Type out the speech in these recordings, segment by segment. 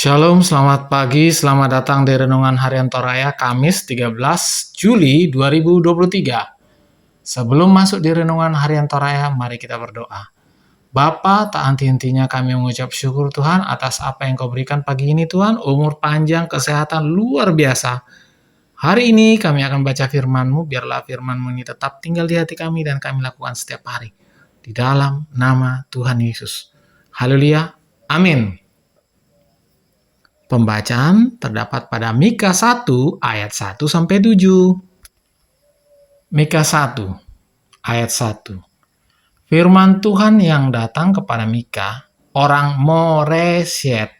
Shalom, selamat pagi, selamat datang di Renungan Harian Toraya Kamis 13 Juli 2023. Sebelum masuk di Renungan Harian Toraya, mari kita berdoa. Bapa, tak henti-hentinya kami mengucap syukur Tuhan atas apa yang Kau berikan pagi ini Tuhan, umur panjang, kesehatan luar biasa. Hari ini kami akan baca firman-Mu, biarlah firman-Mu ini tetap tinggal di hati kami dan kami lakukan setiap hari. Di dalam nama Tuhan Yesus. Haleluya, amin. Pembacaan terdapat pada Mika 1 ayat 1-7. Mika 1 ayat 1. Firman Tuhan yang datang kepada Mika, orang Moreshet,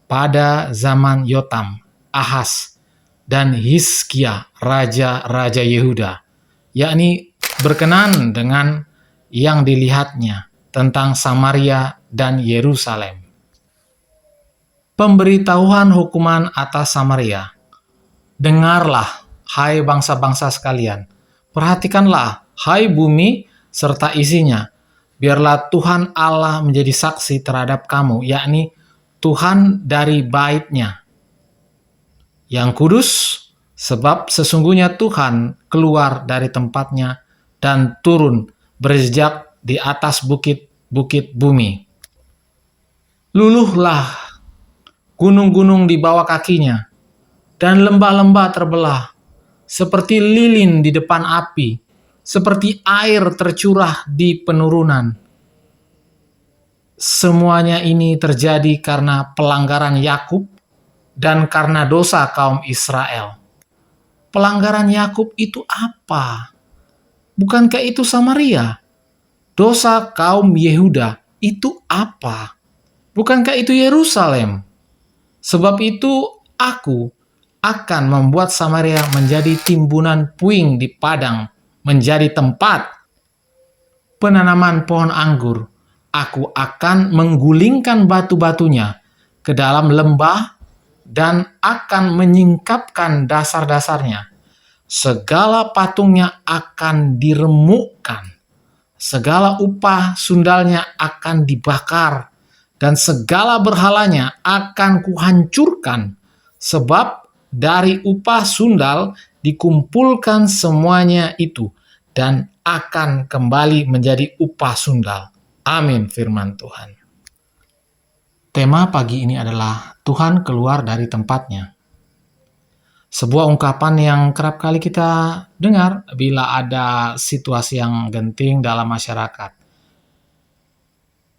pada zaman Yotam, Ahaz, dan Hizkia, raja-raja Yehuda, yakni berkenan dengan yang dilihatnya tentang Samaria dan Yerusalem. Pemberitahuan hukuman atas Samaria. Dengarlah, hai bangsa-bangsa sekalian. Perhatikanlah, hai bumi serta isinya. Biarlah Tuhan Allah menjadi saksi terhadap kamu, yakni Tuhan dari bait-Nya yang kudus, sebab sesungguhnya Tuhan keluar dari tempatnya dan turun berjejak di atas bukit-bukit bumi. Luluhlah gunung-gunung di bawah kakinya, dan lembah-lembah terbelah, seperti lilin di depan api, seperti air tercurah di penurunan. Semuanya ini terjadi karena pelanggaran Yakub dan karena dosa kaum Israel. Pelanggaran Yakub itu apa? Bukankah itu Samaria? Dosa kaum Yehuda itu apa? Bukankah itu Yerusalem? Sebab itu aku akan membuat Samaria menjadi timbunan puing di padang, menjadi tempat penanaman pohon anggur. Aku akan menggulingkan batu-batunya ke dalam lembah dan akan menyingkapkan dasar-dasarnya. Segala patungnya akan diremukkan, segala upah sundalnya akan dibakar, dan segala berhalanya akan kuhancurkan, sebab dari upah sundal dikumpulkan semuanya itu, dan akan kembali menjadi upah sundal. Amin, firman Tuhan. Tema pagi ini adalah Tuhan keluar dari tempatnya. Sebuah ungkapan yang kerap kali kita dengar bila ada situasi yang genting dalam masyarakat.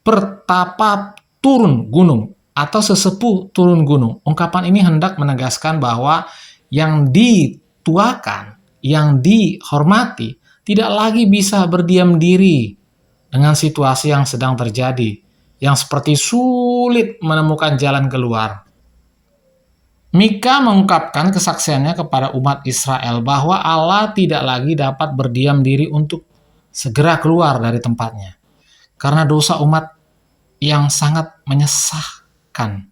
Pertapa turun gunung atau sesepuh turun gunung. Ungkapan ini hendak menegaskan bahwa yang dituakan, yang dihormati, tidak lagi bisa berdiam diri dengan situasi yang sedang terjadi, yang seperti sulit menemukan jalan keluar. Mika mengungkapkan kesaksiannya kepada umat Israel bahwa Allah tidak lagi dapat berdiam diri untuk segera keluar dari tempatnya, karena dosa umat yang sangat menyesakkan.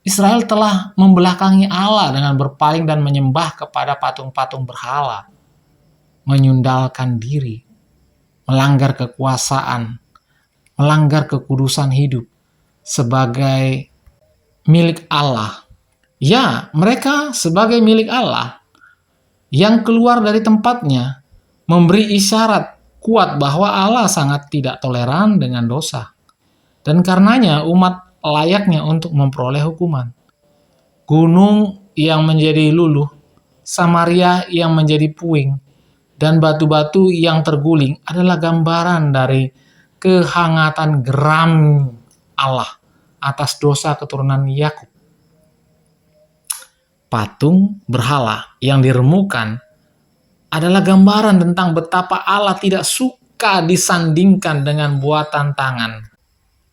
Israel telah membelakangi Allah dengan berpaling dan menyembah kepada patung-patung berhala, menyundalkan diri, melanggar kekuasaan, melanggar kekudusan hidup sebagai milik Allah. Ya, mereka sebagai milik Allah yang keluar dari tempatnya memberi isyarat kuat bahwa Allah sangat tidak toleran dengan dosa. Dan karenanya umat layaknya untuk memperoleh hukuman. Gunung yang menjadi luluh, Samaria yang menjadi puing, dan batu-batu yang terguling adalah gambaran dari kehangatan geram Allah atas dosa keturunan Yakub. Patung berhala yang diremukkan adalah gambaran tentang betapa Allah tidak suka disandingkan dengan buatan tangan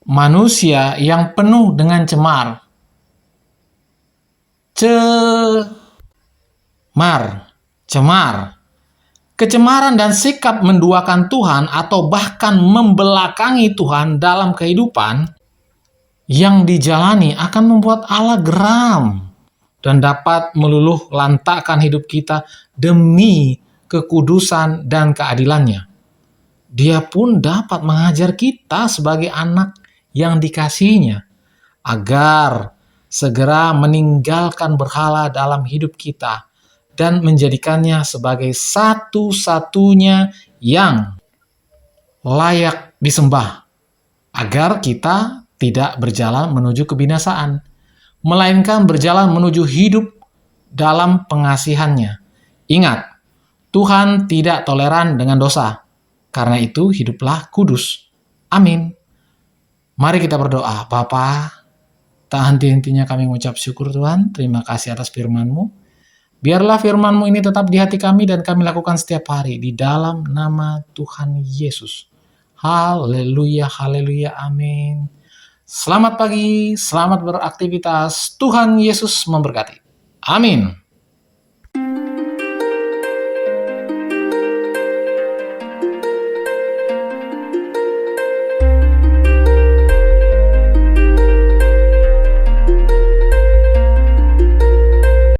manusia yang penuh dengan cemar. Kecemaran dan sikap menduakan Tuhan atau bahkan membelakangi Tuhan dalam kehidupan yang dijalani akan membuat Allah geram dan dapat meluluh lantakkan hidup kita demi kekudusan dan keadilannya. Dia pun dapat mengajar kita sebagai anak yang dikasihinya, agar segera meninggalkan berhala dalam hidup kita dan menjadikannya sebagai satu-satunya yang layak disembah, agar kita tidak berjalan menuju kebinasaan, melainkan berjalan menuju hidup dalam pengasihannya. Ingat, Tuhan tidak toleran dengan dosa. Karena itu, hiduplah kudus. Amin. Mari kita berdoa. Bapa, tak henti-hentinya kami mengucap syukur Tuhan. Terima kasih atas firman-Mu. Biarlah firman-Mu ini tetap di hati kami dan kami lakukan setiap hari di dalam nama Tuhan Yesus. Haleluya, haleluya, amin. Selamat pagi, selamat beraktivitas. Tuhan Yesus memberkati. Amin.